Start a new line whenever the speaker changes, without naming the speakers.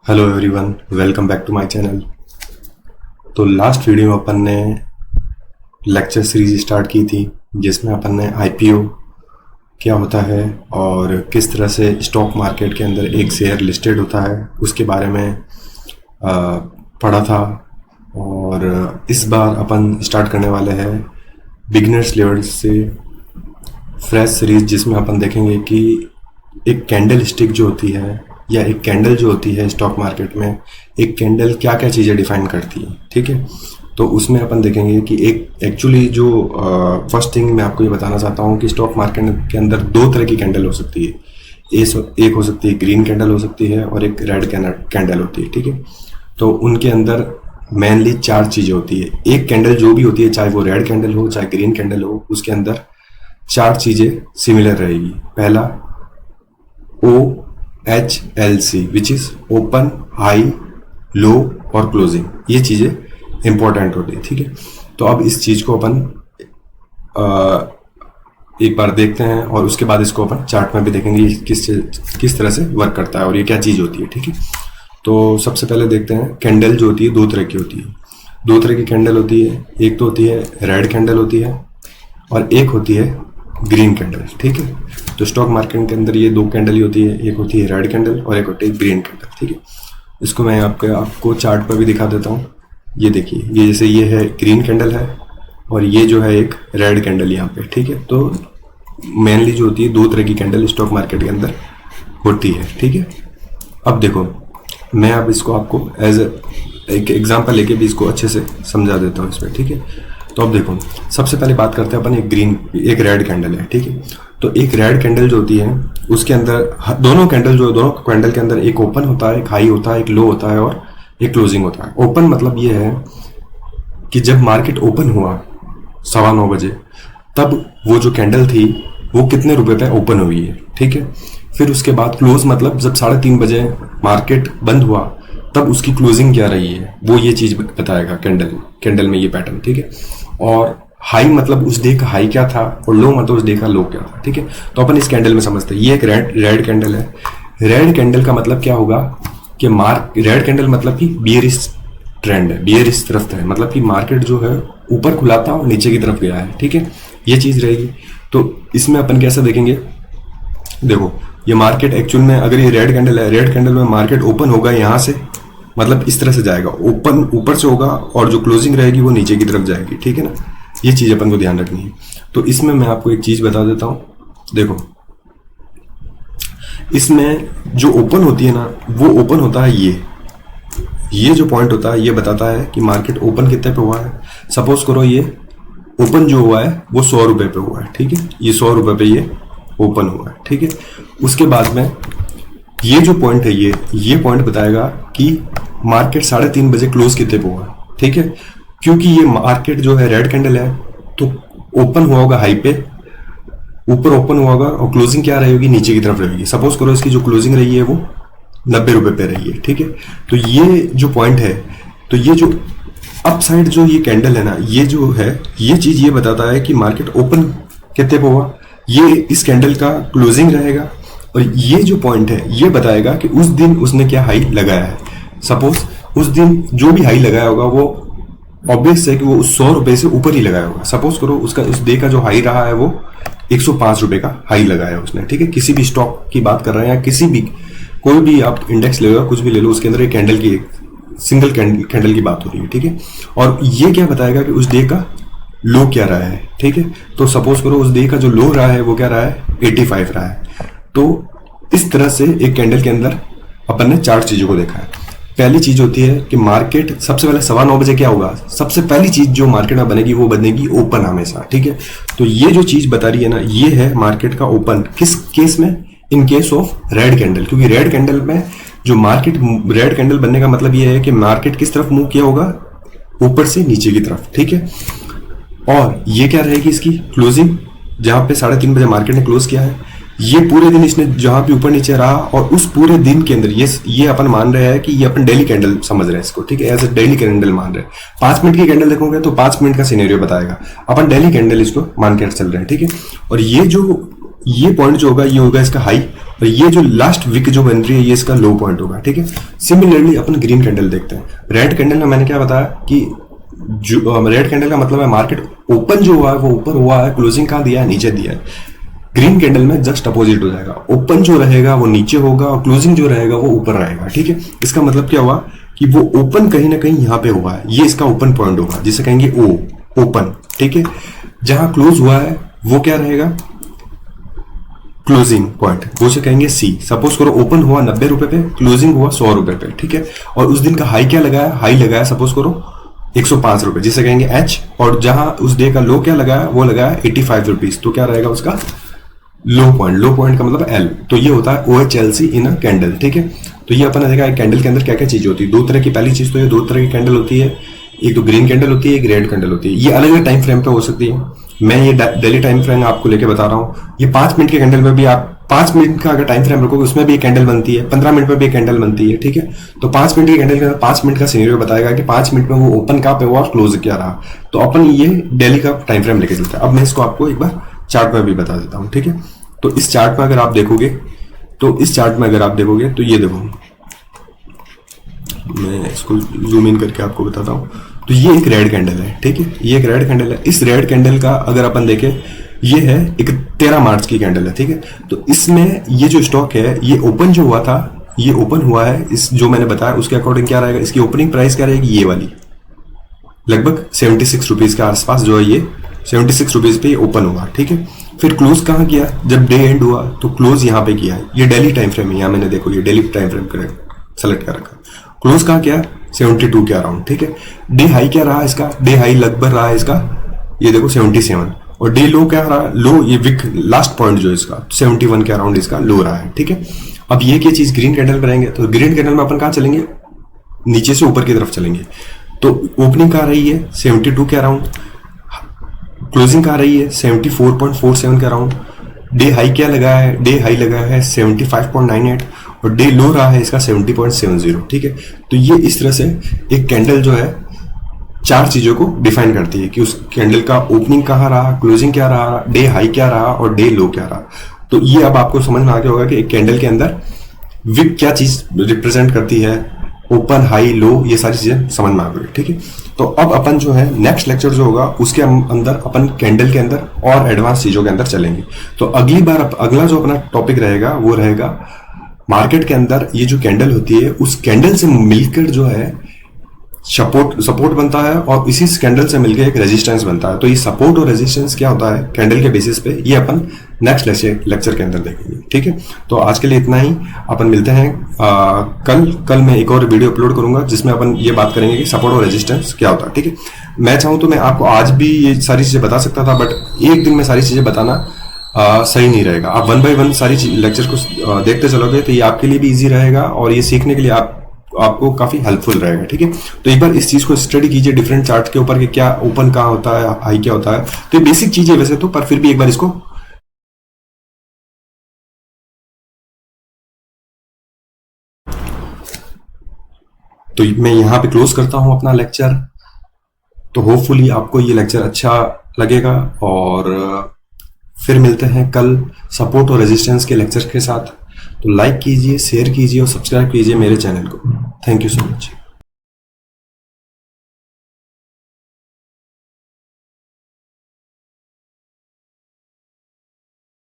Hello everyone, welcome back to my channel. तो last video में अपन ने लेक्चर सीरीज स्टार्ट की थी जिसमें अपन ने आईपीओ क्या होता है और किस तरह से स्टॉक मार्केट के अंदर एक शेयर लिस्टेड होता है उसके बारे में पढ़ा था। और इस बार अपन स्टार्ट करने वाले हैं बिगिनर्स लेवल से फ्रेश सीरीज, जिसमें अपन देखेंगे कि एक कैंडल स्टिक जो होती है या एक कैंडल जो होती है स्टॉक मार्केट में, एक कैंडल क्या क्या चीज़ें डिफाइन करती है। ठीक है, तो उसमें अपन देखेंगे कि एक एक्चुअली जो फर्स्ट थिंग मैं आपको ये बताना चाहता हूँ कि स्टॉक मार्केट के अंदर दो तरह की कैंडल हो सकती है। एक हो सकती है ग्रीन कैंडल हो सकती है और एक रेड कैंडल होती है। ठीक है, तो उनके अंदर मेनली चार चीज़ें होती है। एक कैंडल जो भी होती है, चाहे वो रेड कैंडल हो चाहे ग्रीन कैंडल हो, उसके अंदर चार चीज़ें सिमिलर रहेगी। पहला OHLC which is open, high, low और क्लोजिंग। ये चीज़ें इंपॉर्टेंट होती है। ठीक है, तो अब इस चीज़ को अपन एक बार देखते हैं और उसके बाद इसको अपन चार्ट में भी देखेंगे किस तरह से वर्क करता है और ये क्या चीज़ होती है। ठीक है, तो सबसे पहले देखते हैं कैंडल जो होती है दो तरह की होती है। दो तरह की कैंडल होती है, एक तो होती है रेड कैंडल होती है और एक होती है ग्रीन कैंडल। ठीक है, तो स्टॉक मार्केट के अंदर ये दो कैंडल ही होती है, एक होती है रेड कैंडल और एक होती है ग्रीन कैंडल। ठीक है, इसको मैं आपको चार्ट पर भी दिखा देता हूँ। ये देखिए, ये जैसे ये है ग्रीन कैंडल है और ये जो है एक रेड कैंडल यहाँ पे। ठीक है, तो मेनली जो होती है दो तरह की कैंडल स्टॉक मार्केट के अंदर होती है। ठीक है, अब देखो मैं अब इसको आपको एज एक एग्जाम्पल लेके भी इसको अच्छे से समझा देता हूँ इसमें। ठीक है, तो अब देखो सबसे पहले बात करते हैं अपन एक रेड कैंडल है। ठीक है, तो एक रेड कैंडल जो होती है उसके अंदर दोनों कैंडल के अंदर एक ओपन होता है, एक हाई होता है, एक लो होता है और एक क्लोजिंग होता है। ओपन मतलब ये है कि जब मार्केट ओपन हुआ 9:15 बजे, तब वो जो कैंडल थी वो कितने रुपए पे ओपन हुई है। ठीक है, फिर उसके बाद क्लोज मतलब जब 3:30 बजे मार्केट बंद हुआ तब उसकी क्लोजिंग क्या रही है, वो ये चीज बताएगा कैंडल में ये पैटर्न। ठीक है, और हाई मतलब उस डे का हाई क्या था और लो मतलब उस डे का लो क्या था। ठीक है, तो अपन इस कैंडल में समझते हैं ये एक रेड कैंडल है। रेड कैंडल का मतलब क्या होगा कि रेड कैंडल मतलब कि बियरिश ट्रेंड है, बियरिश तरफ है, मतलब कि मार्केट जो है ऊपर खुला था और नीचे की तरफ गया है। ठीक है, ये चीज रहेगी। तो इसमें अपन कैसे देखेंगे, देखो ये मार्केट एक्चुअल में अगर ये रेड कैंडल है, रेड कैंडल में मार्केट ओपन होगा यहाँ से, मतलब इस तरह से जाएगा, ओपन ऊपर से होगा और जो क्लोजिंग रहेगी वो नीचे की तरफ जाएगी। ठीक है ना, ये चीज अपन को ध्यान रखनी है। तो इसमें मैं आपको एक चीज बता देता हूं, देखो इसमें जो ओपन होती है ना, वो ओपन होता है ये जो पॉइंट होता है ये बताता है कि मार्केट ओपन कितने पे हुआ है। सपोज करो ये ओपन जो हुआ है वो 100 रुपए पे हुआ है। ठीक है, ये 100 रुपए पे ये ओपन हुआ है। ठीक है, उसके बाद में ये जो पॉइंट है ये पॉइंट बताएगा कि मार्केट 3:30 बजे क्लोज कितने पे हुआ। ठीक है, क्योंकि ये मार्केट जो है रेड कैंडल है तो ओपन हुआ होगा हाई पे, ऊपर ओपन हुआ होगा और क्लोजिंग क्या रहेगी, नीचे की तरफ रहेगी। सपोज करो इसकी जो क्लोजिंग रही है वो 90 रुपए पे रही है। ठीक है, तो ये जो पॉइंट है, तो ये जो अप साइड जो ये कैंडल है ना, ये जो है ये चीज ये बताता है कि मार्केट ओपन कितने पे हुआ, ये इस कैंडल का क्लोजिंग रहेगा और ये जो पॉइंट है ये बताएगा कि उस दिन उसने क्या हाई लगाया है। सपोज उस दिन जो भी हाई लगाया होगा वो ऑब्वियस है कि वो उस 100 रुपए से ऊपर ही लगाया होगा। सपोज करो उसका उस डे का जो हाई रहा है वो 105 रुपए का हाई लगाया है उसने। ठीक है, किसी भी स्टॉक की बात कर रहे हैं या किसी भी कोई भी आप इंडेक्स ले लो, कुछ भी ले लो, उसके अंदर एक कैंडल की सिंगल कैंडल की बात हो रही है। ठीक है, और ये क्या बताएगा कि उस डे का लो क्या रहा है। ठीक है, तो सपोज करो उस डे का जो लो रहा है वो क्या रहा है, 85 रहा है। तो इस तरह से एक कैंडल के अंदर अपन ने चार चीजों को देखा है। पहली चीज होती है कि मार्केट सबसे पहले 9:15 बजे क्या होगा, सबसे पहली चीज जो मार्केट में बनेगी वो बनेगी ओपन हमेशा। ठीक है, तो ये जो चीज बता रही है ना, ये है मार्केट का ओपन। किस केस में, in case of red candle, क्योंकि रेड कैंडल में जो मार्केट रेड कैंडल बनने का मतलब ये है कि मार्केट किस तरफ मूव किया होगा, ऊपर से नीचे की तरफ। ठीक है, और ये क्या रहेगी इसकी क्लोजिंग, जहां पे 3:30 बजे मार्केट ने क्लोज किया है। ये पूरे दिन इसने जहां भी ऊपर नीचे रहा और उस पूरे दिन के अंदर ये अपन मान रहे हैं कि ये अपन डेली कैंडल समझ रहे हैं इसको। ठीक है, एज ए डेली कैंडल मान रहे हैं। 5 मिनट की कैंडल देखोगे तो 5 मिनट का सिनेरियो बताएगा, अपन डेली कैंडल इसको मान के चल रहे हैं। ठीक है, और ये जो ये पॉइंट जो होगा ये होगा इसका हाई, और ये जो लास्ट विक जो बन रही है ये इसका लो पॉइंट होगा, ठीक है। सिमिलरली अपन ग्रीन कैंडल देखते हैं। रेड कैंडल में मैंने क्या बताया कि जो रेड कैंडल का मतलब है मार्केट ओपन जो हुआ है वो ऊपर हुआ है, क्लोजिंग कहाँ दिया है, नीचे दिया है। ग्रीन कैंडल में जस्ट अपोजिट हो जाएगा, ओपन जो रहेगा वो नीचे होगा और क्लोजिंग जो रहेगा वो ऊपर रहेगा, ठीक है। इसका मतलब क्या हुआ कि वो ओपन कहीं ना कहीं यहाँ पे हुआ है, ये इसका ओपन पॉइंट होगा जिसे कहेंगे ओ, ओपन, ठीक है। जहां क्लोज हुआ है वो क्या रहेगा, क्लोजिंग पॉइंट, वो से कहेंगे सी। सपोज करो ओपन हुआ 90 रुपए पे, क्लोजिंग हुआ 100 रुपए पे, ठीक है। और उस दिन का हाई क्या लगाया, हाई लगाया सपोज करो 105 रुपए, जिसे कहेंगे एच। और जहां उस डे का लो क्या लगाया, वो लगाया 85 रुपीज, तो क्या रहेगा उसका लो पॉइंट। लो पॉइंट का मतलब एल, तो ये होता है OHLC इन अ कैंडल, ठीक है। तो ये अपन देखा कैंडल के अंदर क्या क्या चीज होती है, दो तरह की। पहली चीज तो ये दो तरह की कैंडल होती है, एक तो ग्रीन कैंडल होती है, एक रेड कैंडल होती है। ये अलग अलग टाइम फ्रेम पे हो सकती है, मैं ये डेली टाइम फ्रेम आपको लेके बता रहा हूँ। ये 5 मिनट के कैंडल में भी आप 5 मिनट का अगर टाइम फ्रेम रखोगे उसमें भी एक कैंडल बनती है, 15 मिनट में भी एक कैंडल बनती है, ठीक है। तो 5 मिनट के कैंडल के अंदर 5 मिनट का सिनेरियो बताएगा कि 5 मिनट में वो ओपन कहाँ पे हुआ और क्लोज क्या रहा। तो अपन ये डेली का टाइम फ्रेम लेके चलते हैं। अब मैं इसको आपको एक बार चार्ट में भी बता देता हूँ, ठीक है। तो इस चार्ट में अगर आप देखोगे तो ये देखो, मैं इसको जूम इन करके आपको बताता हूँ। तो ये एक रेड कैंडल है, ठीक है, ये एक रेड कैंडल है। इस रेड कैंडल का अगर अपन देखें, ये है एक 13 मार्च की कैंडल है, ठीक है। तो इसमें ये जो स्टॉक है, ये ओपन जो हुआ था, ये ओपन हुआ है इस जो मैंने बताया उसके अकॉर्डिंग क्या रहेगा, इसकी ओपनिंग प्राइस क्या रहेगी, ये वाली लगभग 76 रुपीज के आसपास जो है, ये 76 रुपीज पे ओपन हुआ, ठीक है। फिर क्लोज कहाँ किया, जब डे एंड हुआ तो क्लोज यहाँ पे किया है। ये डेली टाइम फ्रेम है, यहाँ मैंने देखो ये डेली टाइम फ्रेम सेलेक्ट कर रखा। क्लोज कहाँ किया, 72 के अराउंड, ठीक है। डे हाई क्या रहा इसका, डे हाई लगभग रहा है इसका, ये देखो 77। और डे लो क्या रहा, लो ये विक लास्ट पॉइंट जो इसका 71 के अराउंड इसका लो रहा है, ठीक है। अब ये क्या चीज ग्रीन कैंडल पर रहेंगे, तो ग्रीन कैंडल में अपन कहाँ चलेंगे, नीचे से ऊपर की तरफ चलेंगे। तो ओपनिंग कहाँ रही है 72 के अराउंड, क्लोजिंग कहाँ रही है 74.47 के अराउंड। डे हाई क्या लगा है, डे हाई लगा है 75.98 और डे लो रहा है इसका 70.70, ठीक है। तो ये इस तरह से एक कैंडल जो है 4 चीजों को डिफाइन करती है कि उस कैंडल का ओपनिंग कहाँ रहा, क्लोजिंग क्या रहा, डे हाई क्या रहा और डे लो क्या रहा। तो ये अब आपको समझ में आ गया होगा कि एक कैंडल के अंदर विक क्या चीज रिप्रेजेंट करती है, ओपन हाई लो, ये सारी चीजें समझ में आ गई, ठीक है। तो अब अपन जो है नेक्स्ट लेक्चर जो होगा उसके अंदर अपन कैंडल के अंदर और एडवांस चीजों के अंदर चलेंगे। तो अगली बार अगला जो अपना टॉपिक रहेगा वो रहेगा मार्केट के अंदर ये जो कैंडल होती है उस कैंडल से मिलकर जो है सपोर्ट बनता है और इसी कैंडल से मिलकर एक रेजिस्टेंस बनता है। तो ये सपोर्ट और रेजिस्टेंस क्या होता है कैंडल के बेसिस पे, ये अपन नेक्स्ट लेक्चर के अंदर देखेंगे, ठीक है। तो आज के लिए इतना ही, अपन मिलते हैं कल मैं एक और वीडियो अपलोड करूंगा जिसमें अपन ये बात करेंगे कि सपोर्ट और रेजिस्टेंस क्या होता है, ठीक है। मैं चाहूँ तो मैं आपको आज भी ये सारी चीजें बता सकता था, बट एक दिन में सारी चीजें बताना सही नहीं रहेगा। आप 1 बाय 1 सारी लेक्चर को देखते चलोगे तो ये आपके लिए भी इजी रहेगा और ये सीखने के लिए आपको काफी हेल्पफुल रहेगा, ठीक है। तो एक बार इस चीज को स्टडी कीजिए डिफरेंट चार्ट के ऊपर कि क्या ओपन कहाँ होता है, हाई क्या होता है। तो ये बेसिक चीज है वैसे तो, पर फिर भी एक बार इसको तो मैं यहाँ पे क्लोज करता हूँ अपना लेक्चर। तो होपफुली आपको ये लेक्चर अच्छा लगेगा और फिर मिलते हैं कल सपोर्ट और रेजिस्टेंस के लेक्चर के साथ। तो लाइक कीजिए, शेयर कीजिए और सब्सक्राइब कीजिए मेरे चैनल को। Thank you so much.